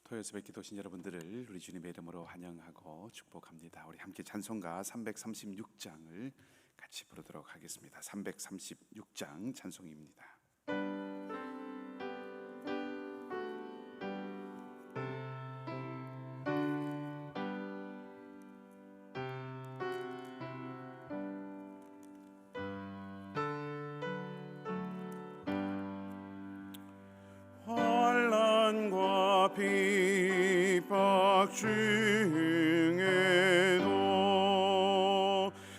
토요에서 뵙기 도신 여러분들을 우리 주님의 이름으로 환영하고 축복합니다. 우리 함께 찬송가 336장을 같이 부르도록 하겠습니다. 336장 찬송입니다. 환난과 핍박 중에도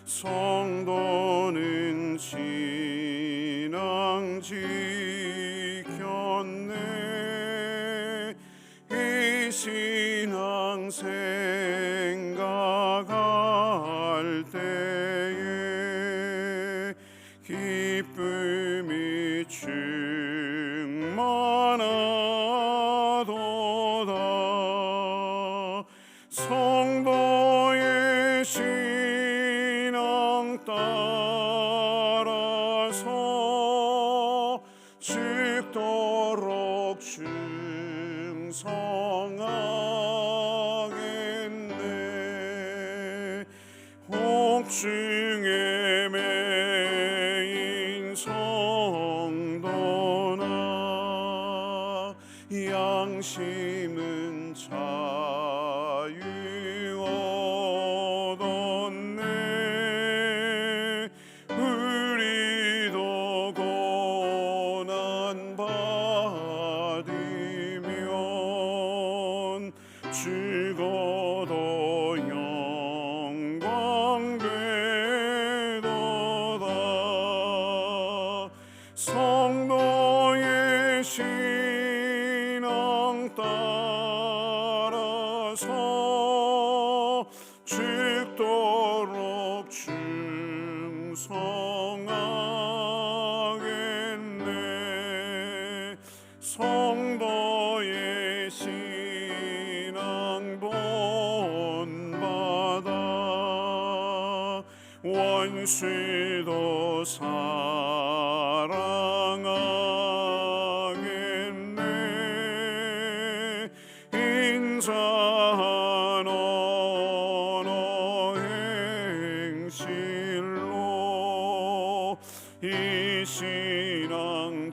성도는 신앙 지켰네. 이 신앙 생각할 때에 기쁨이 충만하도다. 성도의 신앙 따라서 죽도록 충성하겠네. 혹중에 매인 성도나 양심은 자유 얻었네. 우리도 고난 받으면 죽어도 영광 되도다. 성도의 신앙 따라서 죽도록 충성하겠네. 성도의 신앙 본받아 원수도 사랑하겠네. 인자한 언어 행실로 이 신앙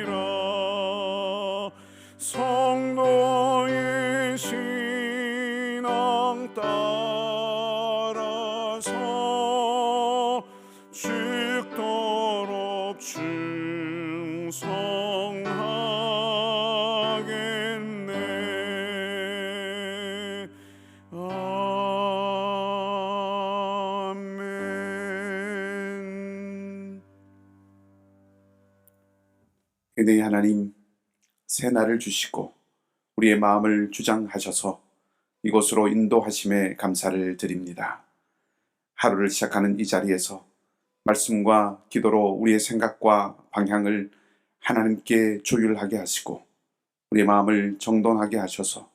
전파하리라. 성도의 신앙 따라서 죽도록 충성하겠네. 아멘. 은혜의 하나님, 새 날을 주시고 우리의 마음을 주장하셔서 이곳으로 인도하심에 감사를 드립니다. 하루를 시작하는 이 자리에서 말씀과 기도로 우리의 생각과 방향을 하나님께 조율하게 하시고 우리의 마음을 정돈하게 하셔서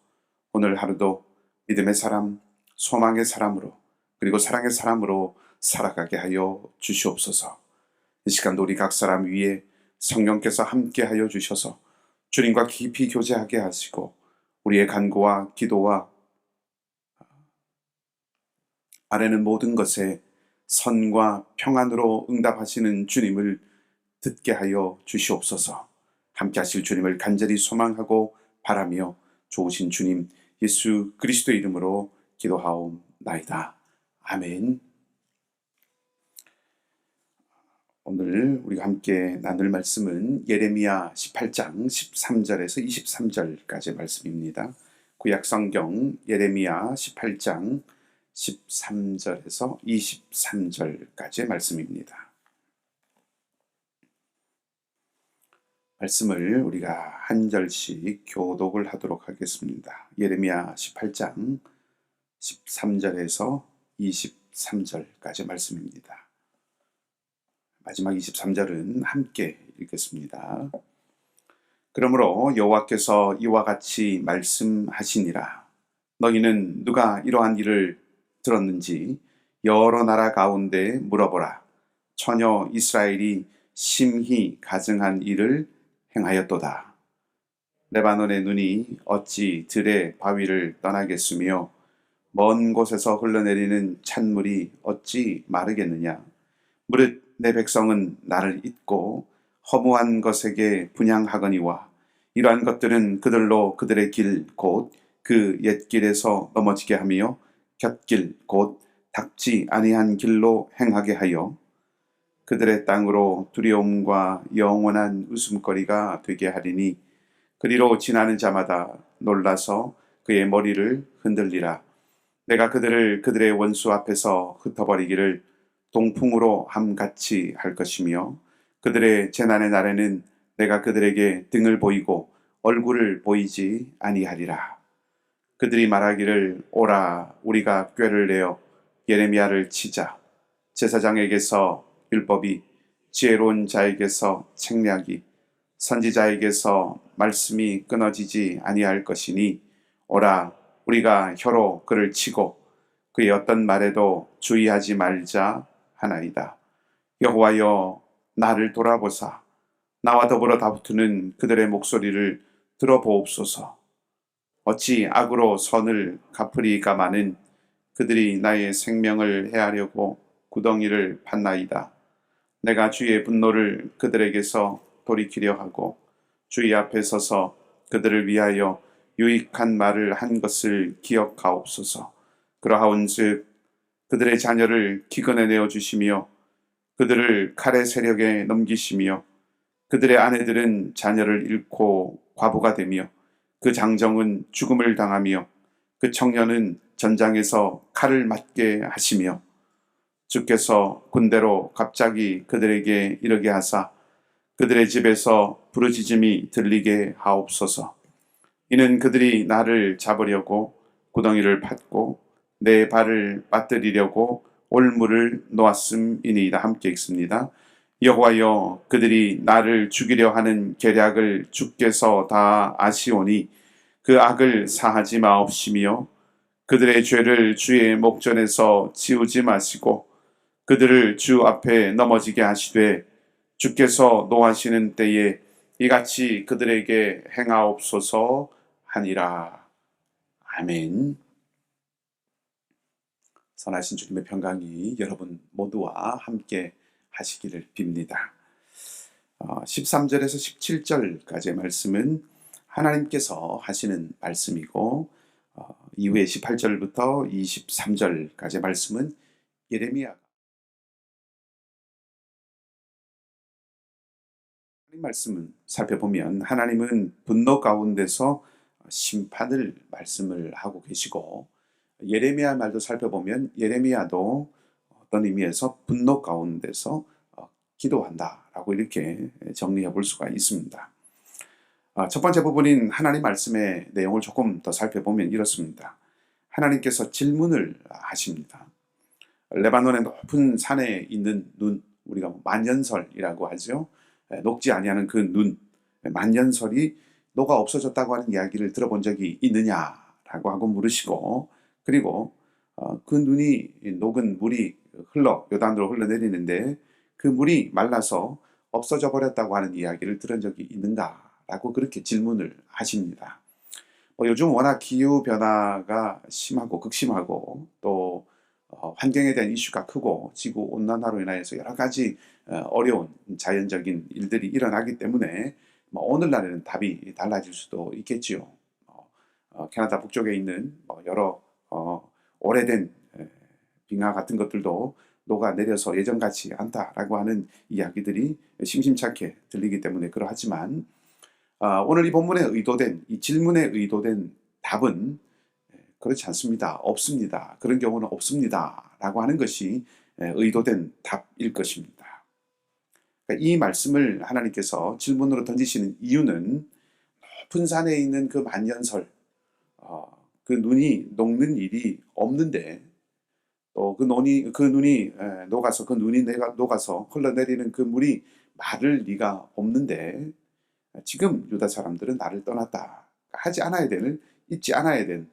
오늘 하루도 믿음의 사람, 소망의 사람으로 그리고 사랑의 사람으로 살아가게 하여 주시옵소서. 이 시간도 우리 각 사람 위에 성령께서 함께 하여 주셔서 주님과 깊이 교제하게 하시고 우리의 간구와 기도와 아뢰는 모든 것에 선과 평안으로 응답하시는 주님을 듣게 하여 주시옵소서. 함께 하실 주님을 간절히 소망하고 바라며 좋으신 주님 예수 그리스도의 이름으로 기도하옵나이다. 아멘. 오늘 우리가 함께 나눌 말씀은 예레미야 18장 13절에서 23절까지의 말씀입니다. 구약성경 예레미야 18장 13절에서 23절까지의 말씀입니다. 말씀을 우리가 한 절씩 교독을 하도록 하겠습니다. 예레미야 18장 13절에서 23절까지의 말씀입니다. 마지막 23절은 함께 읽겠습니다. 그러므로 여호와께서 이와 같이 말씀하시니라. 너희는 누가 이러한 일을 들었는지 여러 나라 가운데 물어보라. 처녀 이스라엘이 심히 가증한 일을 행하였도다. 레바논의 눈이 어찌 들의 바위를 떠나겠으며 먼 곳에서 흘러내리는 찬물이 어찌 마르겠느냐. 무릇 내 백성은 나를 잊고 허무한 것에게 분향하거니와 이러한 것들은 그들로 그들의 길 곧 그 옛길에서 넘어지게 하며 곁길 곧 닥지 아니한 길로 행하게 하여 그들의 땅으로 두려움과 영원한 웃음거리가 되게 하리니 그리로 지나는 자마다 놀라서 그의 머리를 흔들리라. 내가 그들을 그들의 원수 앞에서 흩어버리기를 동풍으로 함같이 할 것이며 그들의 재난의 날에는 내가 그들에게 등을 보이고 얼굴을 보이지 아니하리라. 그들이 말하기를 오라 우리가 꾀를 내어 예레미야를 치자. 제사장에게서 율법이 지혜로운 자에게서 책략이 선지자에게서 말씀이 끊어지지 아니할 것이니 오라 우리가 혀로 그를 치고 그의 어떤 말에도 주의하지 말자 하나이다. 여호와여 나를 돌아보사 나와 더불어 다투는 그들의 목소리를 들어보옵소서. 어찌 악으로 선을 갚으리가 많은 그들이 나의 생명을 해하려고 구덩이를 팠나이다. 내가 주의 분노를 그들에게서 돌이키려 하고 주의 앞에 서서 그들을 위하여 유익한 말을 한 것을 기억하옵소서. 그러하온즉 그들의 자녀를 기근에 내어주시며 그들을 칼의 세력에 넘기시며 그들의 아내들은 자녀를 잃고 과부가 되며 그 장정은 죽음을 당하며 그 청년은 전장에서 칼을 맞게 하시며 주께서 군대로 갑자기 그들에게 이르게 하사 그들의 집에서 부르짖음이 들리게 하옵소서. 이는 그들이 나를 잡으려고 구덩이를 팠고 내 발을 빠뜨리려고 올무를 놓았음이니이다. 함께 읽습니다. 여호와여 그들이 나를 죽이려 하는 계략을 주께서 다 아시오니 그 악을 사하지 마옵시며 그들의 죄를 주의 목전에서 지우지 마시고 그들을 주 앞에 넘어지게 하시되 주께서 노하시는 때에 이같이 그들에게 행하옵소서 하니라. 아멘. 선하신 주님의 평강이 여러분 모두와 함께 하시기를 빕니다. 13절에서 17절까지의 말씀은 하나님께서 하시는 말씀이고 이후에 18절부터 23절까지의 말씀은 예레미야가 말씀을 살펴보면 하나님은 분노 가운데서 심판을 말씀을 하고 계시고 예레미야 말도 살펴보면 예레미야도 어떤 의미에서 분노 가운데서 기도한다라고 이렇게 정리해 볼 수가 있습니다. 첫 번째 부분인 하나님 말씀의 내용을 조금 더 살펴보면 이렇습니다. 하나님께서 질문을 하십니다. 레바논의 높은 산에 있는 눈, 우리가 만년설이라고 하죠. 녹지 아니하는 그 눈, 만년설이 녹아 없어졌다고 하는 이야기를 들어본 적이 있느냐라고 하고 물으시고 그리고 그 눈이 녹은 물이 요단으로 흘러내리는데 그 물이 말라서 없어져 버렸다고 하는 이야기를 들은 적이 있는가라고 그렇게 질문을 하십니다. 요즘 워낙 기후 변화가 심하고 극심하고 또 환경에 대한 이슈가 크고 지구 온난화로 인하여서 여러 가지 어려운 자연적인 일들이 일어나기 때문에 오늘날에는 답이 달라질 수도 있겠지요. 캐나다 북쪽에 있는 여러 오래된 빙하 같은 것들도 녹아내려서 예전 같지 않다라고 하는 이야기들이 심심찮게 들리기 때문에 그러하지만 오늘 이 본문에 의도된 이 질문에 의도된 답은 그렇지 않습니다. 없습니다. 그런 경우는 없습니다. 라고 하는 것이 의도된 답일 것입니다. 그러니까 이 말씀을 하나님께서 질문으로 던지시는 이유는 높은 산에 있는 그 만년설, 그 눈이 녹는 일이 없는데 또 그 눈이 녹아서 흘러내리는 그 물이 마를 리가 없는데 지금 유다 사람들은 나를 떠났다. 하지 않아야 되는, 잊지 않아야 되는,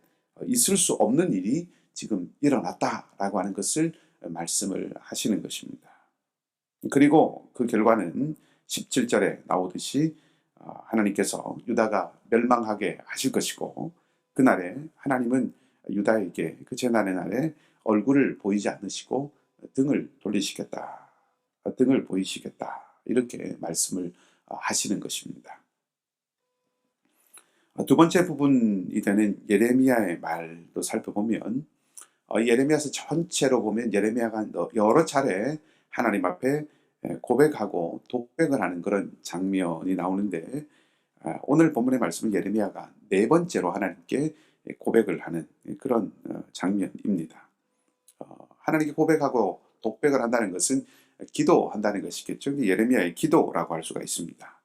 있을 수 없는 일이 지금 일어났다라고 하는 것을 말씀을 하시는 것입니다. 그리고 그 결과는 17절에 나오듯이 하나님께서 유다가 멸망하게 하실 것이고, 그날에 하나님은 유다에게 그 재난의 날에 얼굴을 보이지 않으시고 등을 돌리시겠다, 등을 보이시겠다, 이렇게 말씀을 하시는 것입니다. 두 번째 부분이 되는 예레미야의 말도 살펴보면, 예레미야서 전체로 보면 예레미야가 여러 차례 하나님 앞에 고백하고 독백을 하는 그런 장면이 나오는데, 오늘 본문의 말씀은 예레미야가 네 번째로 하나님께 고백을 하는 그런 장면입니다. 하나님께 고백하고 독백을 한다는 것은 기도한다는 것이겠죠. 예레미야의 기도라고 할 수가 있습니다.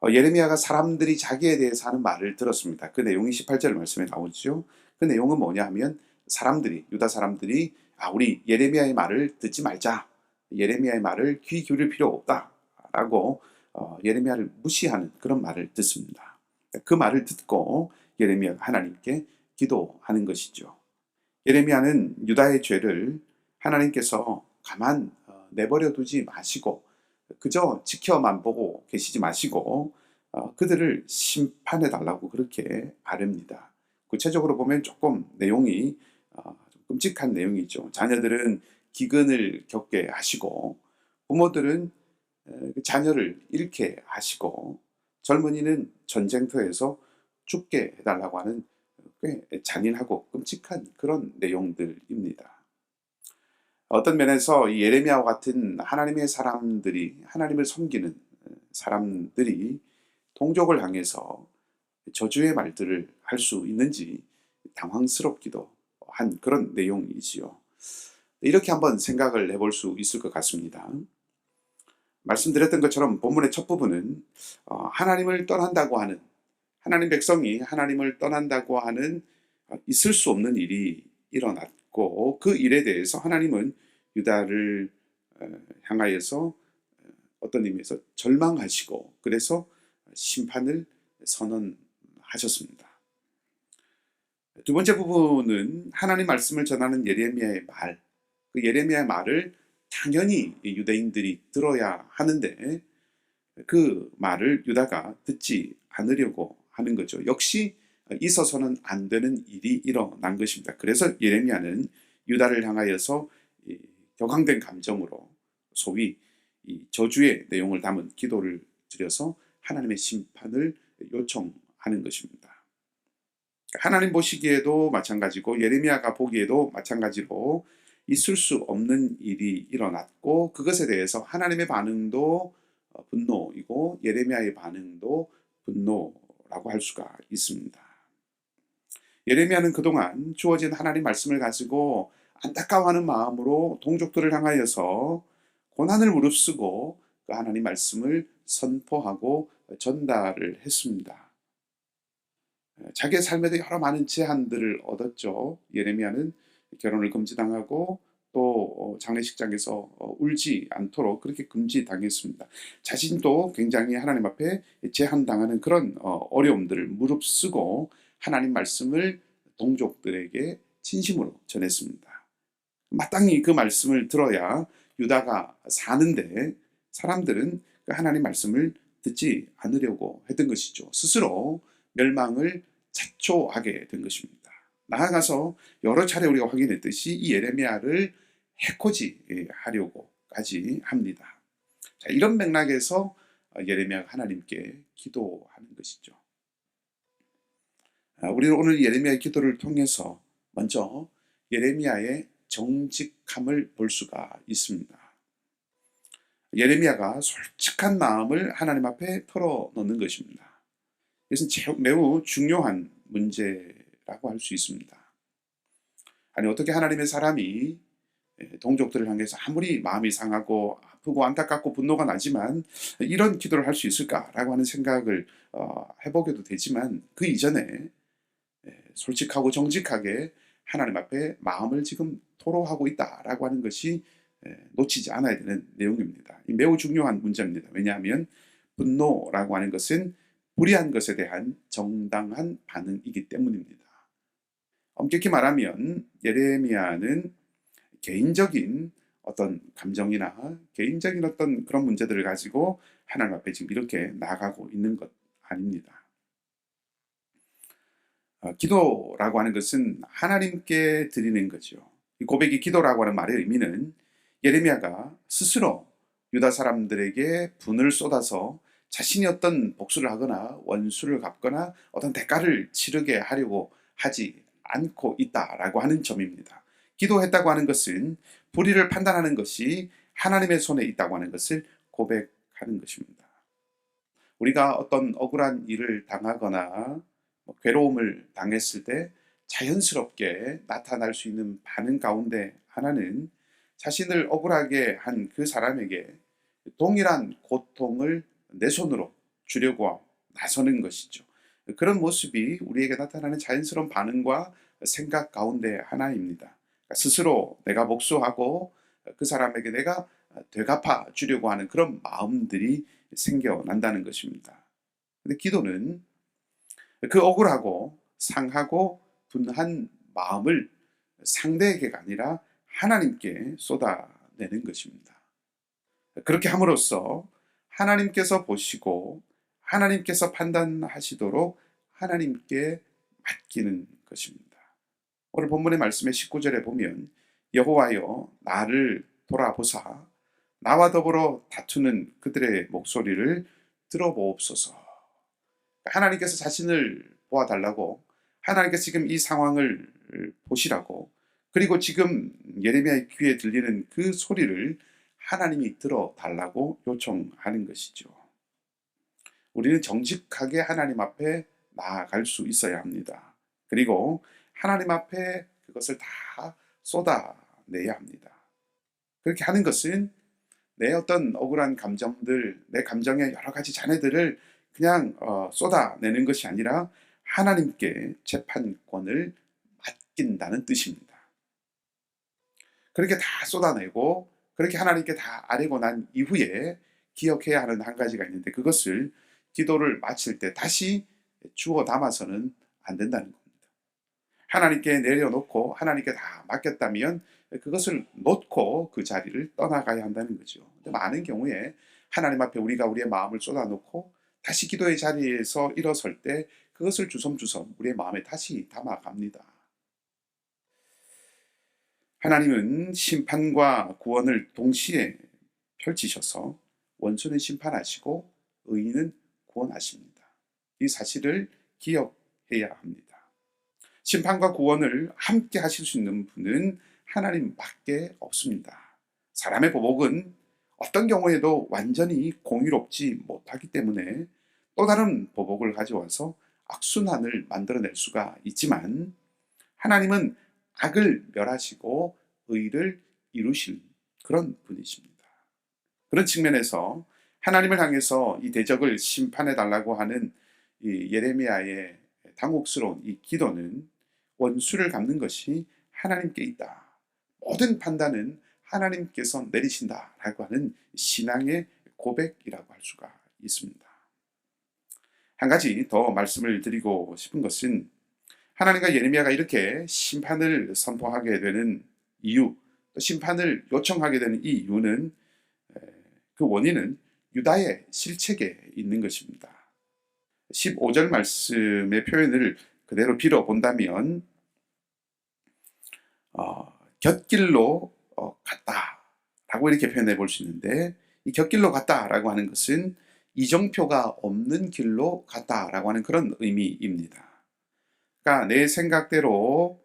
예레미야가 사람들이 자기에 대해서 하는 말을 들었습니다. 그 내용이 18절 말씀에 나오죠. 그 내용은 뭐냐 하면, 유다 사람들이 우리 예레미야의 말을 듣지 말자, 예레미야의 말을 귀 기울일 필요 없다 라고 예레미야를 무시하는 그런 말을 듣습니다. 그 말을 듣고 예레미야가 하나님께 기도하는 것이죠. 예레미야는 유다의 죄를 하나님께서 가만 내버려 두지 마시고, 그저 지켜만 보고 계시지 마시고 그들을 심판해 달라고 그렇게 아뢰입니다. 구체적으로 보면 조금 내용이 좀 끔찍한 내용이죠. 자녀들은 기근을 겪게 하시고, 부모들은 자녀를 잃게 하시고, 젊은이는 전쟁터에서 죽게 해달라고 하는 꽤 잔인하고 끔찍한 그런 내용들입니다. 어떤 면에서 이 예레미야와 같은 하나님의 사람들이, 하나님을 섬기는 사람들이 동족을 향해서 저주의 말들을 할 수 있는지 당황스럽기도 한 그런 내용이지요. 이렇게 한번 생각을 해볼 수 있을 것 같습니다. 말씀드렸던 것처럼 본문의 첫 부분은 하나님을 떠난다고 하는, 하나님 백성이 하나님을 떠난다고 하는 있을 수 없는 일이 일어났고, 그 일에 대해서 하나님은 유다를 향하여서 어떤 의미에서 절망하시고, 그래서 심판을 선언하셨습니다. 두 번째 부분은 하나님 말씀을 전하는 예레미야의 말, 그 예레미야의 말을 당연히 유대인들이 들어야 하는데 그 말을 유다가 듣지 않으려고 하는 거죠. 역시 있어서는 안 되는 일이 일어난 것입니다. 그래서 예레미야는 유다를 향하여서 격앙된 감정으로 소위 이 저주의 내용을 담은 기도를 드려서 하나님의 심판을 요청하는 것입니다. 하나님 보시기에도 마찬가지고 예레미야가 보기에도 마찬가지로 있을 수 없는 일이 일어났고, 그것에 대해서 하나님의 반응도 분노이고 예레미야의 반응도 분노라고 할 수가 있습니다. 예레미야는 그동안 주어진 하나님 말씀을 가지고 안타까워하는 마음으로 동족들을 향하여서 고난을 무릅쓰고 그 하나님 말씀을 선포하고 전달을 했습니다. 자기의 삶에도 여러 많은 제한들을 얻었죠. 예레미야는 결혼을 금지당하고 또 장례식장에서 울지 않도록 그렇게 금지당했습니다. 자신도 굉장히 하나님 앞에 제한당하는 그런 어려움들을 무릅쓰고 하나님 말씀을 동족들에게 진심으로 전했습니다. 마땅히 그 말씀을 들어야 유다가 사는데 사람들은 그 하나님 말씀을 듣지 않으려고 했던 것이죠. 스스로 멸망을 자초하게 된 것입니다. 나아가서 여러 차례 우리가 확인했듯이 이 예레미야를 해코지하려고까지 합니다. 자, 이런 맥락에서 예레미야가 하나님께 기도하는 것이죠. 우리는 오늘 예레미야의 기도를 통해서 먼저 예레미야의 정직함을 볼 수가 있습니다. 예레미야가 솔직한 마음을 하나님 앞에 털어놓는 것입니다. 이것은 매우 중요한 문제라고 할 수 있습니다. 아니, 어떻게 하나님의 사람이 동족들을 향해서 아무리 마음이 상하고 아프고 안타깝고 분노가 나지만 이런 기도를 할 수 있을까라고 하는 생각을 해보게도 되지만, 그 이전에 솔직하고 정직하게 하나님 앞에 마음을 지금 토로하고 있다라고 하는 것이 놓치지 않아야 되는 내용입니다. 매우 중요한 문제입니다. 왜냐하면 분노라고 하는 것은 불의한 것에 대한 정당한 반응이기 때문입니다. 엄격히 말하면 예레미야는 개인적인 어떤 감정이나 개인적인 어떤 그런 문제들을 가지고 하나님 앞에 지금 이렇게 나아가고 있는 것 아닙니다. 기도라고 하는 것은 하나님께 드리는 거죠. 이 고백이 기도라고 하는 말의 의미는 예레미야가 스스로 유다 사람들에게 분을 쏟아서 자신이 어떤 복수를 하거나 원수를 갚거나 어떤 대가를 치르게 하려고 하지 않고 있다라고 하는 점입니다. 기도했다고 하는 것은 불의를 판단하는 것이 하나님의 손에 있다고 하는 것을 고백하는 것입니다. 우리가 어떤 억울한 일을 당하거나 괴로움을 당했을 때 자연스럽게 나타날 수 있는 반응 가운데 하나는 자신을 억울하게 한 그 사람에게 동일한 고통을 내 손으로 주려고 나서는 것이죠. 그런 모습이 우리에게 나타나는 자연스러운 반응과 생각 가운데 하나입니다. 스스로 내가 복수하고 그 사람에게 내가 되갚아 주려고 하는 그런 마음들이 생겨난다는 것입니다. 근데 기도는 그 억울하고 상하고 분한 마음을 상대에게가 아니라 하나님께 쏟아내는 것입니다. 그렇게 함으로써 하나님께서 보시고 하나님께서 판단하시도록 하나님께 맡기는 것입니다. 오늘 본문의 말씀의 19절에 보면 여호와여 나를 돌아보사 나와 더불어 다투는 그들의 목소리를 들어보옵소서. 하나님께서 자신을 보아달라고, 하나님께서 지금 이 상황을 보시라고, 그리고 지금 예레미야의 귀에 들리는 그 소리를 하나님이 들어달라고 요청하는 것이죠. 우리는 정직하게 하나님 앞에 나아갈 수 있어야 합니다. 그리고 하나님 앞에 그것을 다 쏟아내야 합니다. 그렇게 하는 것은 내 어떤 억울한 감정들, 내 감정의 여러 가지 잔해들을 그냥 쏟아내는 것이 아니라 하나님께 재판권을 맡긴다는 뜻입니다. 그렇게 다 쏟아내고 그렇게 하나님께 다 아뢰고 난 이후에 기억해야 하는 한 가지가 있는데, 그것을 기도를 마칠 때 다시 주워 담아서는 안 된다는 겁니다. 하나님께 내려놓고 하나님께 다 맡겼다면 그것을 놓고 그 자리를 떠나가야 한다는 거죠. 근데 많은 경우에 하나님 앞에 우리가 우리의 마음을 쏟아놓고 다시 기도의 자리에서 일어설 때 그것을 주섬주섬 우리의 마음에 다시 담아갑니다. 하나님은 심판과 구원을 동시에 펼치셔서 원수는 심판하시고 의인은 구원하십니다. 이 사실을 기억해야 합니다. 심판과 구원을 함께 하실 수 있는 분은 하나님밖에 없습니다. 사람의 보복은 어떤 경우에도 완전히 공의롭지 못하기 때문에 또 다른 보복을 가져와서 악순환을 만들어낼 수가 있지만, 하나님은 악을 멸하시고 의를 이루실 그런 분이십니다. 그런 측면에서 하나님을 향해서 이 대적을 심판해 달라고 하는 이 예레미야의 당혹스러운 이 기도는 원수를 갚는 것이 하나님께 있다, 모든 판단은 하나님께서 내리신다라고 하는 신앙의 고백이라고 할 수가 있습니다. 한 가지 더 말씀을 드리고 싶은 것은, 하나님과 예레미야가 이렇게 심판을 선포하게 되는 이유, 또 심판을 요청하게 되는 이 이유는, 그 원인은 유다의 실책에 있는 것입니다. 15절 말씀의 표현을 그대로 빌어본다면 곁길로 갔다라고 이렇게 표현해 볼 수 있는데, 이 곁길로 갔다라고 하는 것은 이정표가 없는 길로 갔다라고 하는 그런 의미입니다. 그러니까 내 생각대로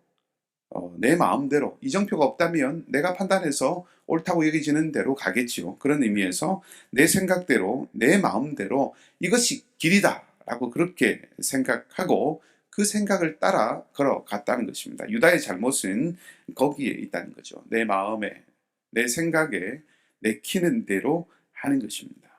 내 마음대로 이정표가 없다면 내가 판단해서 옳다고 여겨지는 대로 가겠지요. 그런 의미에서 내 생각대로 내 마음대로 이것이 길이다 라고 그렇게 생각하고 그 생각을 따라 걸어갔다는 것입니다. 유다의 잘못은 거기에 있다는 거죠. 내 마음에, 내 생각에 내키는 대로 하는 것입니다.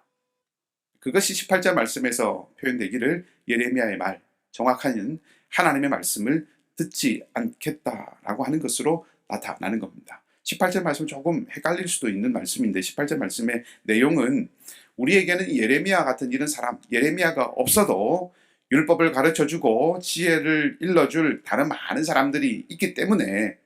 그것이 18절 말씀에서 표현되기를 예레미야의 말, 정확한 하나님의 말씀을 듣지 않겠다라고 하는 것으로 나타나는 겁니다. 18절 말씀 조금 헷갈릴 수도 있는 말씀인데, 18절 말씀의 내용은 우리에게는 예레미야 같은 이런 사람, 예레미야가 없어도 율법을 가르쳐주고 지혜를 일러줄 다른 많은 사람들이 있기 때문에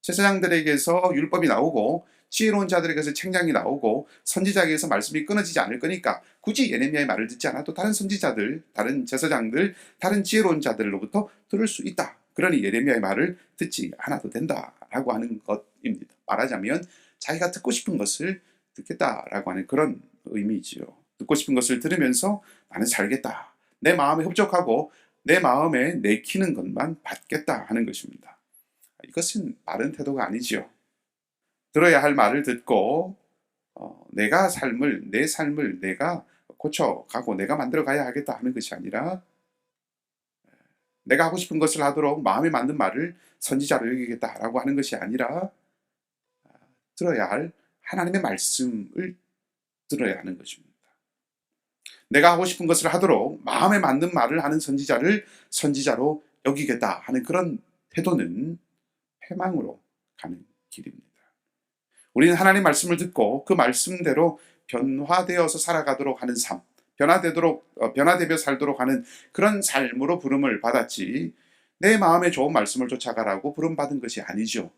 제사장들에게서 율법이 나오고 지혜로운 자들에게서 책량이 나오고 선지자에게서 말씀이 끊어지지 않을 거니까 굳이 예레미야의 말을 듣지 않아도 다른 선지자들, 다른 제사장들, 다른 지혜로운 자들로부터 들을 수 있다. 그러니 예레미야의 말을 듣지 않아도 된다라고 하는 것입니다. 말하자면 자기가 듣고 싶은 것을 듣겠다라고 하는 그런 의미지요. 듣고 싶은 것을 들으면서 나는 살겠다. 내 마음에 흡족하고 내 마음에 내키는 것만 받겠다 하는 것입니다. 이것은 바른 태도가 아니지요. 들어야 할 말을 듣고 내 삶을 내가 고쳐가고 내가 만들어가야 하겠다 하는 것이 아니라 내가 하고 싶은 것을 하도록 마음에 맞는 말을 선지자로 여기겠다라고 하는 것이 아니라 들어야 할 하나님의 말씀을 들어야 하는 것입니다. 내가 하고 싶은 것을 하도록 마음에 맞는 말을 하는 선지자를 선지자로 여기겠다 하는 그런 태도는 패망으로 가는 길입니다. 우리는 하나님 말씀을 듣고 그 말씀대로 변화되어서 살아가도록 하는 삶, 변화되며 살도록 하는 그런 삶으로 부름을 받았지, 내 마음에 좋은 말씀을 쫓아가라고 부름받은 것이 아니죠.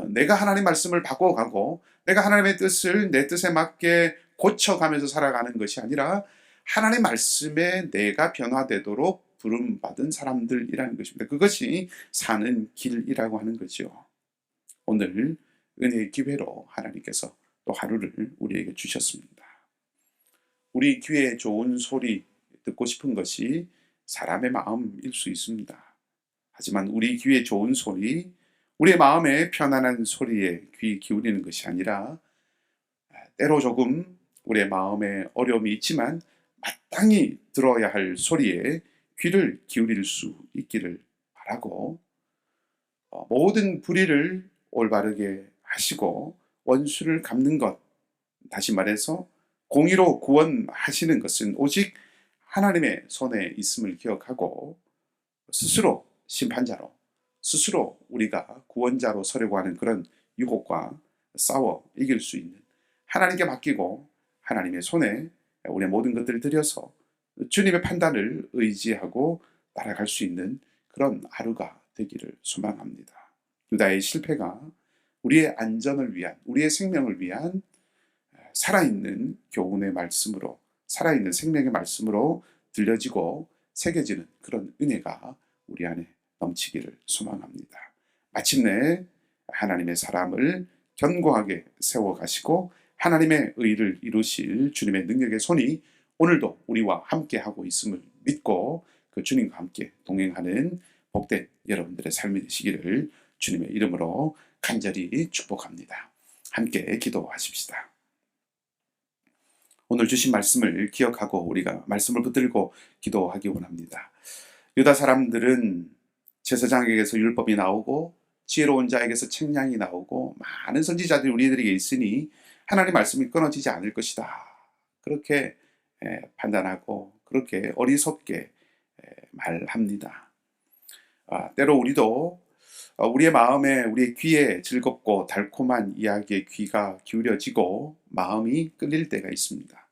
내가 하나님 말씀을 바꿔가고 내가 하나님의 뜻을 내 뜻에 맞게 고쳐가면서 살아가는 것이 아니라 하나님의 말씀에 내가 변화되도록 부름받은 사람들이라는 것입니다. 그것이 사는 길이라고 하는 거죠. 오늘 은혜의 기회로 하나님께서 또 하루를 우리에게 주셨습니다. 우리 귀에 좋은 소리 듣고 싶은 것이 사람의 마음일 수 있습니다. 하지만 우리 귀에 좋은 소리, 우리의 마음에 편안한 소리에 귀 기울이는 것이 아니라 때로 조금 우리의 마음에 어려움이 있지만 마땅히 들어야 할 소리에 귀를 기울일 수 있기를 바라고, 모든 불의를 올바르게 하시고 원수를 갚는 것, 다시 말해서 공의로 구원하시는 것은 오직 하나님의 손에 있음을 기억하고 스스로 심판자로, 스스로 우리가 구원자로 서려고 하는 그런 유혹과 싸워 이길 수 있는, 하나님께 맡기고 하나님의 손에 우리의 모든 것들을 들여서 주님의 판단을 의지하고 따라갈 수 있는 그런 하루가 되기를 소망합니다. 유다의 실패가 우리의 안전을 위한, 우리의 생명을 위한 살아있는 교훈의 말씀으로, 살아있는 생명의 말씀으로 들려지고 새겨지는 그런 은혜가 우리 안에 넘치기를 소망합니다. 마침내 하나님의 사람을 견고하게 세워가시고 하나님의 의를 이루실 주님의 능력의 손이 오늘도 우리와 함께하고 있음을 믿고 그 주님과 함께 동행하는 복된 여러분들의 삶이 되시기를 주님의 이름으로 간절히 축복합니다. 함께 기도하십시다. 오늘 주신 말씀을 기억하고 우리가 말씀을 붙들고 기도하기 원합니다. 유다 사람들은 제사장에게서 율법이 나오고 지혜로운 자에게서 책량이 나오고 많은 선지자들이 우리들에게 있으니 하나님 말씀이 끊어지지 않을 것이다, 그렇게 판단하고 그렇게 어리석게 말합니다. 때로 우리도 우리의 마음에, 우리의 귀에 즐겁고 달콤한 이야기에 귀가 기울여지고 마음이 끌릴 때가 있습니다.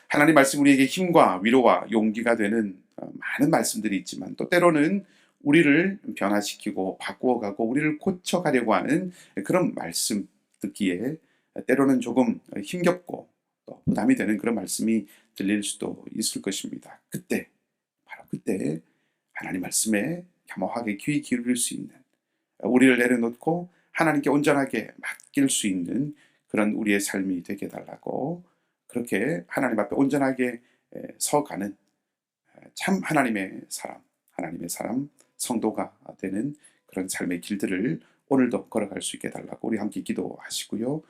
하나님 말씀, 우리에게 힘과 위로와 용기가 되는 많은 말씀들이 있지만 또 때로는 우리를 변화시키고 바꾸어가고 우리를 고쳐가려고 하는 그런 말씀 듣기에 때로는 조금 힘겹고 또 부담이 되는 그런 말씀이 들릴 수도 있을 것입니다. 그때, 바로 그때 하나님 말씀에 겸허하게 귀 기울일 수 있는, 우리를 내려놓고 하나님께 온전하게 맡길 수 있는 그런 우리의 삶이 되게 해달라고, 그렇게 하나님 앞에 온전하게 서가는 참 하나님의 사람, 성도가 되는 그런 삶의 길들을 오늘도 걸어갈 수 있게 해달라고 우리 함께 기도하시고요.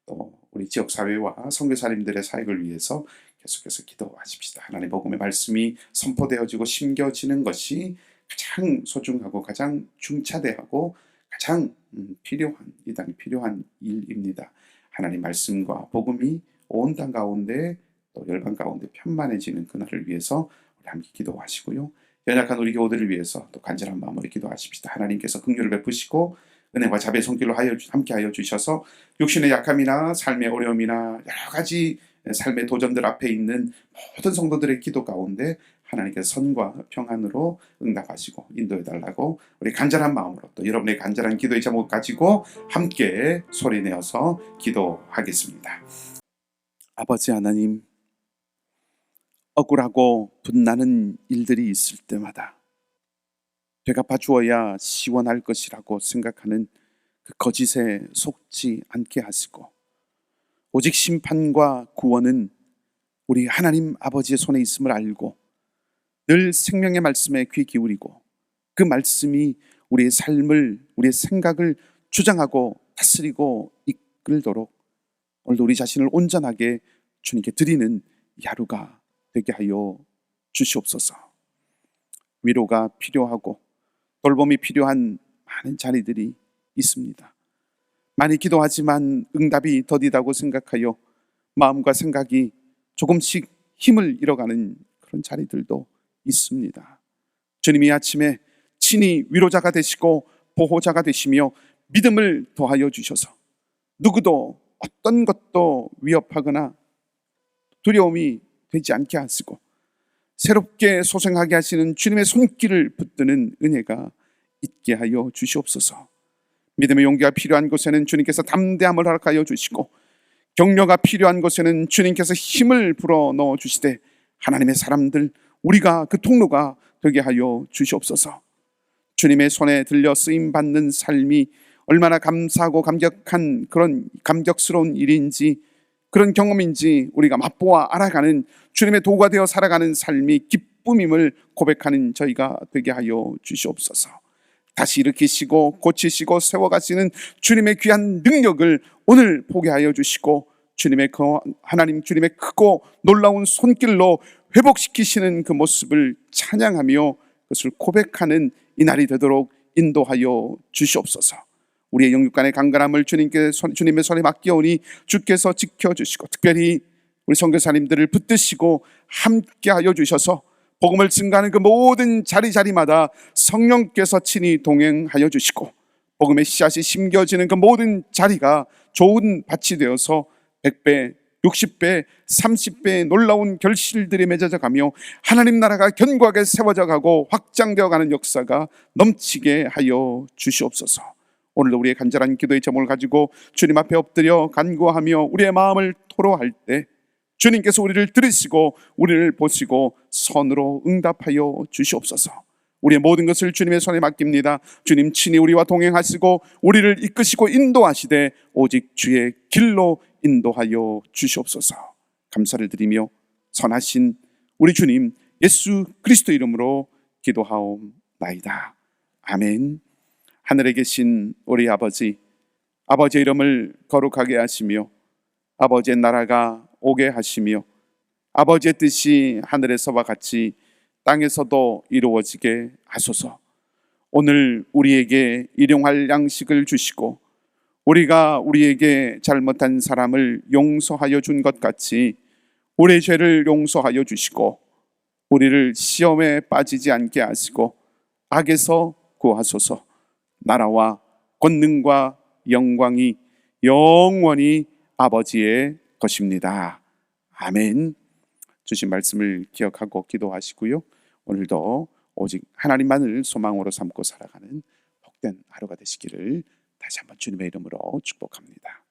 또 우리 지역사회와 선교사님들의 사역을 위해서 계속해서 기도하십시다. 하나님 복음의 말씀이 선포되어지고 심겨지는 것이 가장 소중하고 가장 중차대하고 가장 이 땅에 필요한 일입니다. 하나님 말씀과 복음이 온 땅 가운데 또 열방 가운데 편만해지는 그날을 위해서 우리 함께 기도하시고요. 연약한 우리 교우들을 위해서 또 간절한 마음으로 기도하십시다. 하나님께서 긍휼을 베푸시고 은혜와 자비의 손길로 함께하여 주셔서 육신의 약함이나 삶의 어려움이나 여러 가지 삶의 도전들 앞에 있는 모든 성도들의 기도 가운데 하나님께 선과 평안으로 응답하시고 인도해달라고 우리 간절한 마음으로 또 여러분의 간절한 기도의 제목 가지고 함께 소리내어서 기도하겠습니다. 아버지 하나님, 억울하고 분나는 일들이 있을 때마다 되갚아 주어야 시원할 것이라고 생각하는 그 거짓에 속지 않게 하시고, 오직 심판과 구원은 우리 하나님 아버지의 손에 있음을 알고 늘 생명의 말씀에 귀 기울이고 그 말씀이 우리의 삶을, 우리의 생각을 주장하고 다스리고 이끌도록 오늘도 우리 자신을 온전하게 주님께 드리는 이 하루가 되게 하여 주시옵소서. 위로가 필요하고 돌봄이 필요한 많은 자리들이 있습니다. 많이 기도하지만 응답이 더디다고 생각하여 마음과 생각이 조금씩 힘을 잃어가는 그런 자리들도 있습니다. 주님이 아침에 친히 위로자가 되시고 보호자가 되시며 믿음을 더하여 주셔서 누구도 어떤 것도 위협하거나 두려움이 되지 않게 하시고 새롭게 소생하게 하시는 주님의 손길을 붙드는 은혜가 있게 하여 주시옵소서. 믿음의 용기가 필요한 곳에는 주님께서 담대함을 허락하여 주시고, 격려가 필요한 곳에는 주님께서 힘을 불어 넣어 주시되, 하나님의 사람들, 우리가 그 통로가 되게 하여 주시옵소서. 주님의 손에 들려 쓰임 받는 삶이 얼마나 감사하고 감격한 그런 감격스러운 일인지, 그런 경험인지 우리가 맛보아 알아가는 주님의 도구가 되어 살아가는 삶이 기쁨임을 고백하는 저희가 되게 하여 주시옵소서. 다시 일으키시고 고치시고 세워가시는 주님의 귀한 능력을 오늘 보게 하여 주시고, 주님의 하나님 주님의 크고 놀라운 손길로 회복시키시는 그 모습을 찬양하며 그것을 고백하는 이 날이 되도록 인도하여 주시옵소서. 우리의 영육간의 강건함을 주님의 손에 맡기오니 주께서 지켜주시고, 특별히 우리 선교사님들을 붙드시고 함께하여 주셔서 복음을 증가하는 그 모든 자리마다 성령께서 친히 동행하여 주시고, 복음의 씨앗이 심겨지는 그 모든 자리가 좋은 밭이 되어서 100배, 60배, 30배의 놀라운 결실들이 맺어져 가며 하나님 나라가 견고하게 세워져 가고 확장되어 가는 역사가 넘치게 하여 주시옵소서. 오늘도 우리의 간절한 기도의 제목을 가지고 주님 앞에 엎드려 간구하며 우리의 마음을 토로할 때 주님께서 우리를 들으시고 우리를 보시고 선으로 응답하여 주시옵소서. 우리의 모든 것을 주님의 손에 맡깁니다. 주님 친히 우리와 동행하시고 우리를 이끄시고 인도하시되 오직 주의 길로 인도하여 주시옵소서. 감사를 드리며 선하신 우리 주님 예수 그리스도 이름으로 기도하옵나이다. 아멘. 하늘에 계신 우리 아버지, 아버지의 이름을 거룩하게 하시며 아버지의 나라가 오게 하시며 아버지의 뜻이 하늘에서와 같이 땅에서도 이루어지게 하소서. 오늘 우리에게 일용할 양식을 주시고 우리가 우리에게 잘못한 사람을 용서하여 준 것 같이 우리의 죄를 용서하여 주시고 우리를 시험에 빠지지 않게 하시고 악에서 구하소서. 나라와 권능과 영광이 영원히 아버지의 것입니다. 아멘. 주신 말씀을 기억하고 기도하시고요. 오늘도 오직 하나님만을 소망으로 삼고 살아가는 복된 하루가 되시기를 다시 한번 주님의 이름으로 축복합니다.